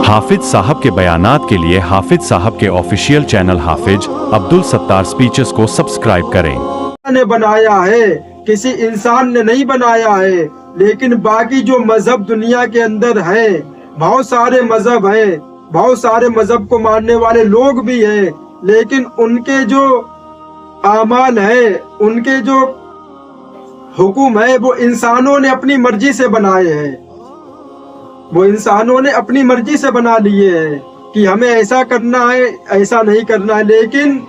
हाफिज साहब के बयानात के लिए हाफिज साहब के ऑफिशियल चैनल हाफिज अब्दुल सत्तार स्पीचेस को सब्सक्राइब करें। ने बनाया है, किसी इंसान ने नहीं बनाया है। लेकिन बाकी जो मजहब दुनिया के अंदर है, बहुत सारे मजहब हैं, बहुत सारे मजहब को मानने वाले लोग भी हैं, लेकिन उनके जो आमाल है, उनके जो हुक्म है, वो इंसानों ने अपनी मर्जी से बनाए हैं। वो इंसानों ने अपनी मर्जी से बना लिए हैं कि हमें ऐसा करना है, ऐसा नहीं करना है। लेकिन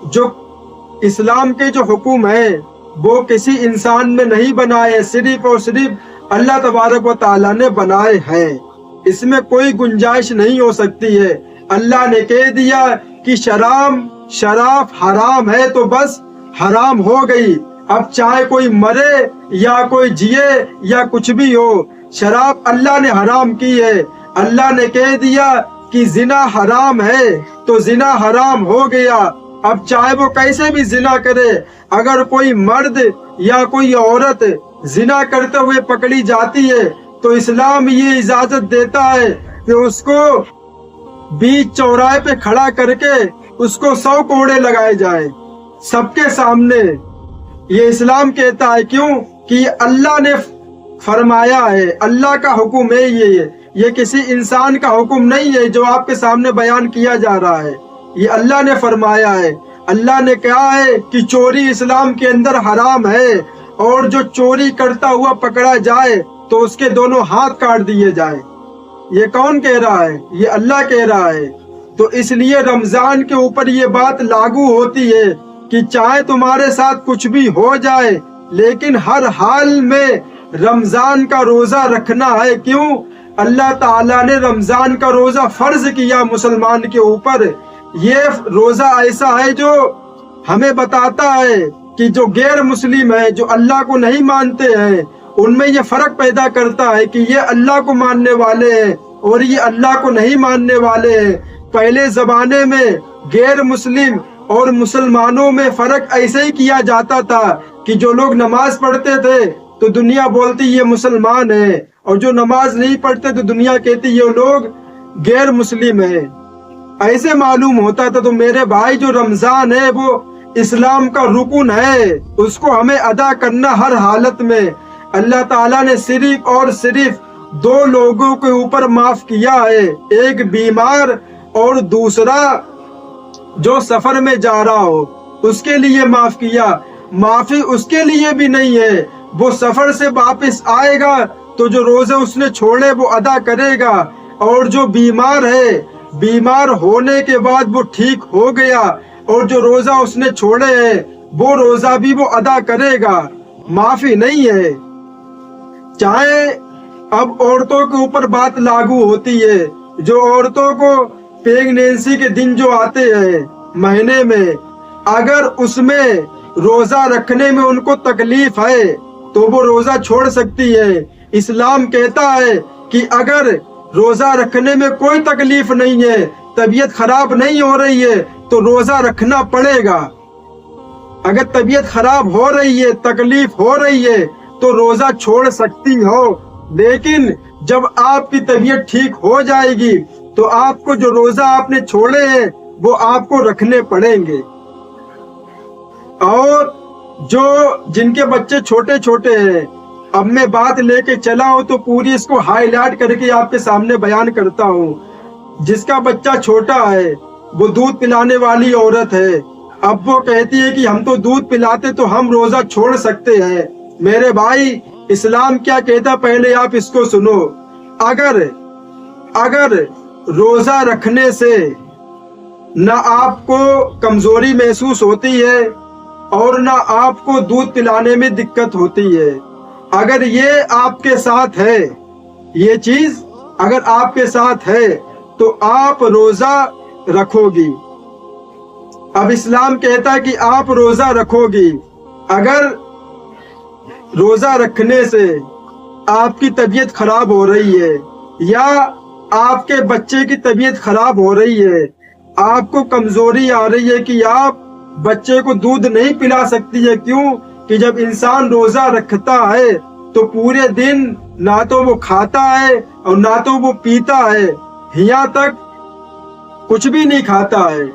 जो इस्लाम के जो हुक्म है, वो किसी इंसान में नहीं बनाए, सिर्फ और सिर्फ अल्लाह तबारक व तआला ने बनाए हैं। इसमें कोई गुंजाइश नहीं हो सकती है। अल्लाह ने कह दिया कि शराब हराम है तो बस हराम हो गई। अब चाहे कोई मरे या कोई जिए या कुछ भी हो, शराब अल्लाह ने हराम की है। अल्लाह ने कह दिया कि जिना हराम है तो जिना हराम हो गया। अब चाहे वो कैसे भी जिना करे, अगर कोई मर्द या कोई औरत जिना करते हुए पकड़ी जाती है तो इस्लाम ये इजाजत देता है कि उसको बीच चौराहे पे खड़ा करके उसको 100 कोड़े लगाए जाए सबके सामने। ये इस्लाम कहता है। क्यों? कि अल्लाह ने फरमाया है, अल्लाह का हुक्म है। ये किसी इंसान का हुक्म नहीं है जो आपके सामने बयान किया जा रहा है। ये अल्लाह ने फरमाया है। अल्लाह ने कहा है कि चोरी इस्लाम के अंदर हराम है, और जो चोरी करता हुआ पकड़ा जाए तो उसके दोनों हाथ काट दिए जाए। ये कौन कह रहा है? ये अल्लाह कह रहा है। तो इसलिए रमजान के ऊपर ये बात लागू होती है कि चाहे तुम्हारे साथ कुछ भी हो जाए, लेकिन हर हाल में रमजान का रोजा रखना है। क्यों? अल्लाह ताला ने रमजान का रोजा फर्ज किया मुसलमान के ऊपर। ये रोजा ऐसा है जो हमें बताता है कि जो गैर मुस्लिम है, जो अल्लाह को नहीं मानते हैं, उनमें ये फर्क पैदा करता है कि ये अल्लाह को मानने वाले हैं और ये अल्लाह को नहीं मानने वाले हैं। पहले जमाने में गैर मुस्लिम और मुसलमानों में फर्क ऐसे ही किया जाता था कि जो लोग नमाज पढ़ते थे तो दुनिया बोलती ये मुसलमान है, और जो नमाज नहीं पढ़ते तो दुनिया कहती ये लोग गैर मुस्लिम है। ऐसे मालूम होता था। तो मेरे भाई, जो रमजान है वो इस्लाम का रुकन है, उसको हमें अदा करना हर हालत में। अल्लाह ताला ने सिर्फ और सिर्फ 2 लोगों के ऊपर माफ किया है, एक बीमार और दूसरा जो सफर में जा रहा हो, उसके लिए माफ किया। माफी उसके लिए भी नहीं है, वो सफर से वापस आएगा तो जो रोजे उसने छोड़े वो अदा करेगा। और जो बीमार है, बीमार होने के बाद वो ठीक हो गया और जो रोजा उसने छोड़े हैं वो रोजा भी वो अदा करेगा। माफी नहीं है। चाहे अब औरतों के ऊपर बात लागू होती है, जो औरतों को प्रेगनेंसी के दिन जो आते हैं महीने में, अगर उसमें रोजा रखने में उनको तकलीफ है तो वो रोजा छोड़ सकती है। इस्लाम कहता है कि अगर रोजा रखने में कोई तकलीफ नहीं है, तबीयत खराब नहीं हो रही है, तो रोजा रखना पड़ेगा। अगर तबीयत खराब हो रही है, तकलीफ हो रही है, तो रोजा छोड़ सकती हो। लेकिन जब आपकी तबीयत ठीक हो जाएगी तो आपको जो रोजा आपने छोड़े हैं वो आपको रखने पड़ेंगे। और जो जिनके बच्चे छोटे छोटे हैं, अब मैं बात लेके चला हूं तो पूरी इसको हाईलाइट करके आपके सामने बयान करता हूं। जिसका बच्चा छोटा है, वो दूध पिलाने वाली औरत है। अब वो कहती है कि हम तो दूध पिलाते तो हम रोजा छोड़ सकते हैं। मेरे भाई, इस्लाम क्या कहता, पहले आप इसको सुनो। अगर रोजा रखने से न आपको कमजोरी महसूस होती है और न आपको दूध पिलाने में दिक्कत होती है, अगर ये आपके साथ है, ये चीज अगर आपके साथ है तो आप रोजा रखोगी। अब इस्लाम कहता है कि आप रोजा रखोगी। अगर रोजा रखने से आपकी तबीयत खराब हो रही है या आपके बच्चे की तबीयत खराब हो रही है, आपको कमजोरी आ रही है कि आप बच्चे को दूध नहीं पिला सकती है। क्यों? कि जब इंसान रोजा रखता है तो पूरे दिन ना तो वो खाता है और ना तो वो पीता है, यहाँ तक कुछ भी नहीं खाता है।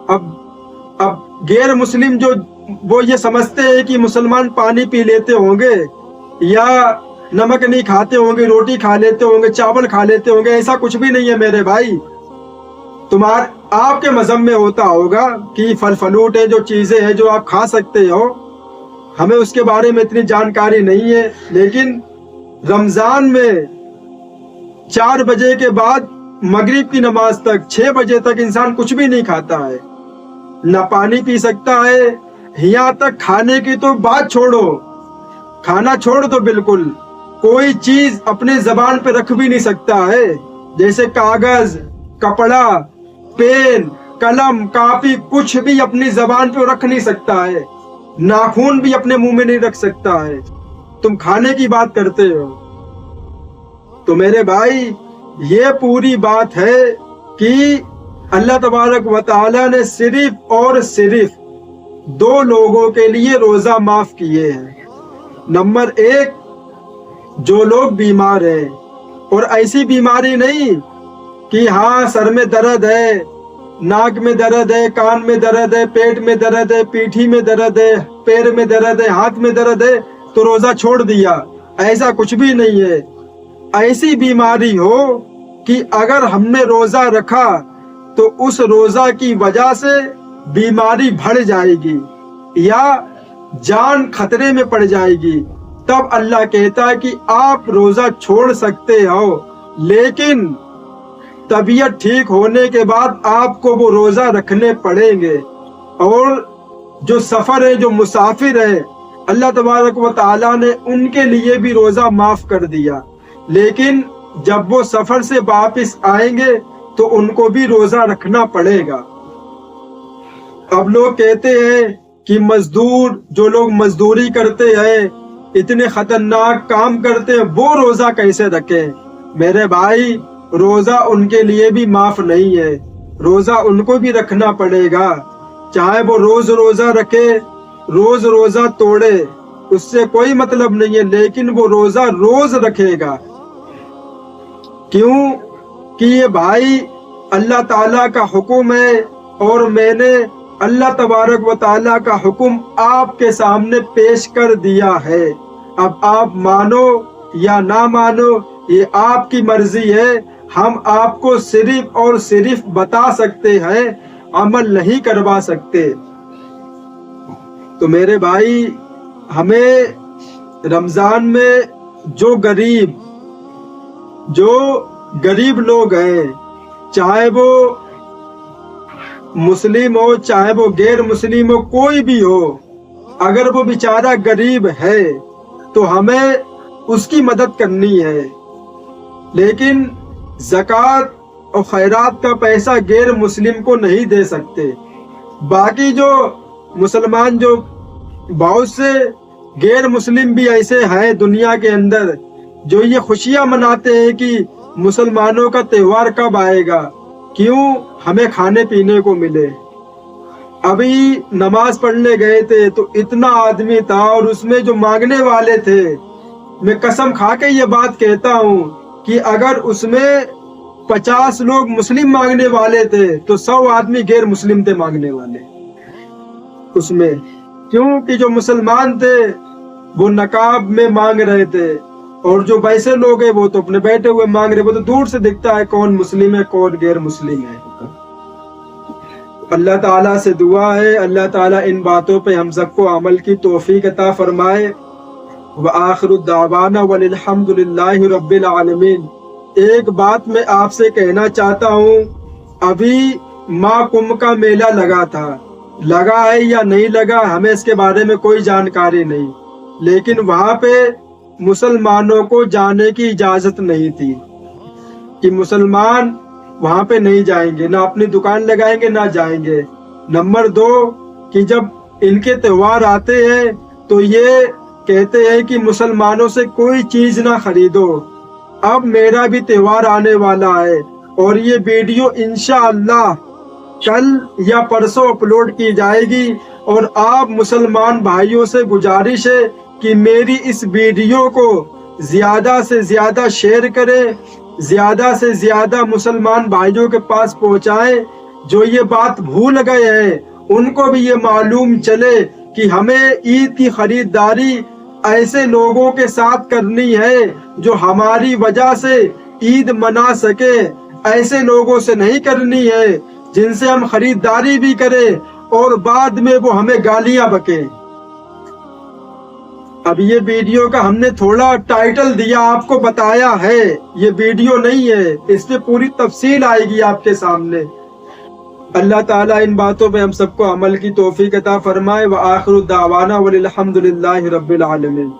अब गैर मुस्लिम जो वो ये समझते हैं कि मुसलमान पानी पी लेते होंगे या नमक नहीं खाते होंगे, रोटी खा लेते होंगे, चावल खा लेते होंगे। ऐसा कुछ भी नहीं है मेरे भाई। आपके मजहब में होता होगा कि फल फ्रूट है, जो चीजें हैं जो आप खा सकते हो, हमें उसके बारे में इतनी जानकारी नहीं है। लेकिन रमजान में 4 बजे के बाद मगरिब की नमाज तक 6 बजे तक इंसान कुछ भी नहीं खाता है, ना पानी पी सकता है। यहाँ तक खाने की तो बात छोड़ो, खाना छोड़ दो, बिल्कुल कोई चीज अपने जबान पे रख भी नहीं सकता है। जैसे कागज, कपड़ा, पेन, कलम, कापी, कुछ भी अपनी जबान पे रख नहीं सकता है। नाखून भी अपने मुंह में नहीं रख सकता है, तुम खाने की बात करते हो। तो मेरे भाई ये पूरी बात है कि अल्लाह तबारक व तआला ने सिर्फ और सिर्फ 2 लोगों के लिए रोजा माफ किए हैं। नंबर 1, जो लोग बीमार हैं, और ऐसी बीमारी नहीं कि हाँ सर में दर्द है, नाक में दर्द है, कान में दर्द है, पेट में दर्द है, पीठी में दर्द है, पैर में दर्द है, हाथ में दर्द है तो रोजा छोड़ दिया। ऐसा कुछ भी नहीं है। ऐसी बीमारी हो कि अगर हमने रोजा रखा तो उस रोजा की वजह से बीमारी बढ़ जाएगी या जान खतरे में पड़ जाएगी, तब अल्लाह कहता है कि आप रोजा छोड़ सकते हो। लेकिन तबीयत ठीक होने के बाद आपको वो रोजा रखने पड़ेंगे। और जो सफर है, जो मुसाफिर है, अल्लाह तबारक व तआला ने उनके लिए भी रोजा माफ कर दिया। लेकिन जब वो सफर से वापस आएंगे तो उनको भी रोजा रखना पड़ेगा। अब लोग कहते हैं कि मजदूर, जो लोग मजदूरी करते हैं, इतने खतरनाक काम करते हैं, वो रोजा कैसे रखें? मेरे भाई रोजा उनके लिए भी माफ नहीं है, रोजा उनको भी रखना पड़ेगा। चाहे वो रोज रोजा रखे, रोज रोजा तोड़े, उससे कोई मतलब नहीं है, लेकिन वो रोजा रोज रखेगा। क्यों? कि ये भाई अल्लाह ताला का हुक्म है और मैंने अल्लाह तबारक व ताला का हुक्म आपके सामने पेश कर दिया है। अब आप मानो या ना मानो, ये आपकी मर्जी है। हम आपको सिर्फ और सिर्फ बता सकते हैं, अमल नहीं करवा सकते। तो मेरे भाई, हमें रमजान में जो गरीब लोग हैं, चाहे वो मुस्लिम हो चाहे वो गैर मुस्लिम हो, कोई भी हो, अगर वो बेचारा गरीब है तो हमें उसकी मदद करनी है। लेकिन ज़कात और खैरात का पैसा गैर मुस्लिम को नहीं दे सकते। बाकी जो मुसलमान, जो बहुत से गैर मुस्लिम भी ऐसे हैं दुनिया के अंदर, जो ये खुशियां मनाते हैं कि मुसलमानों का त्योहार कब आएगा, क्यों हमें खाने पीने को मिले। अभी नमाज पढ़ने गए थे तो इतना आदमी था और उसमें जो मांगने वाले थे, मैं कसम खा के ये बात कहता हूँ कि अगर उसमें 50 लोग मुस्लिम मांगने वाले थे तो 100 आदमी गैर मुस्लिम थे मांगने वाले उसमें। क्योंकि जो मुसलमान थे वो नकाब में मांग रहे थे और जो वैसे लोग हैं वो तो अपने बैठे हुए मांग रहे। वो तो दूर से दिखता है कौन मुस्लिम है कौन गैर मुस्लिम है। अल्लाह ताला से दुआ है, अल्लाह ताला इन बातों पे हम सबको अमल की तौफीक अता फरमाए। व आखिरु दावाना वल्हम्दुलिल्लाहि रब्बिल आलमीन। एक बात मैं आपसे कहना चाहता हूँ, अभी महाकुंभ का मेला लगा था, लगा है या नहीं लगा हमें इसके बारे में कोई जानकारी नहीं, लेकिन वहाँ पे मुसलमानों को जाने की इजाजत नहीं थी कि मुसलमान वहाँ पे नहीं जाएंगे, ना अपनी दुकान लगाएंगे ना जाएंगे। नंबर 2 कि जब इनके त्योहार आते हैं तो ये कहते हैं कि मुसलमानों से कोई चीज ना खरीदो। अब मेरा भी त्योहार आने वाला है और ये वीडियो इंशाअल्लाह कल या परसों अपलोड की जाएगी और आप मुसलमान भाइयों से गुजारिश है कि मेरी इस वीडियो को ज्यादा से ज्यादा शेयर करें زیادہ سے زیادہ مسلمان بھائیوں کے پاس پہنچائیں جو یہ بات بھول گئے ہیں، ان کو بھی یہ معلوم چلے کہ ہمیں عید کی خریداری ایسے لوگوں کے ساتھ کرنی ہے جو ہماری وجہ سے عید منا سکے، ایسے لوگوں سے نہیں کرنی ہے جن سے ہم خریداری بھی کریں اور بعد میں وہ ہمیں گالیاں بکیں۔ اب یہ ویڈیو کا ہم نے تھوڑا ٹائٹل دیا، آپ کو بتایا ہے، یہ ویڈیو نہیں ہے، اس میں پوری تفصیل آئے گی آپ کے سامنے۔ اللہ تعالیٰ ان باتوں پہ ہم سب کو عمل کی توفیق عطا فرمائے۔ وآخر دعوانا والحمد للہ رب العالمین۔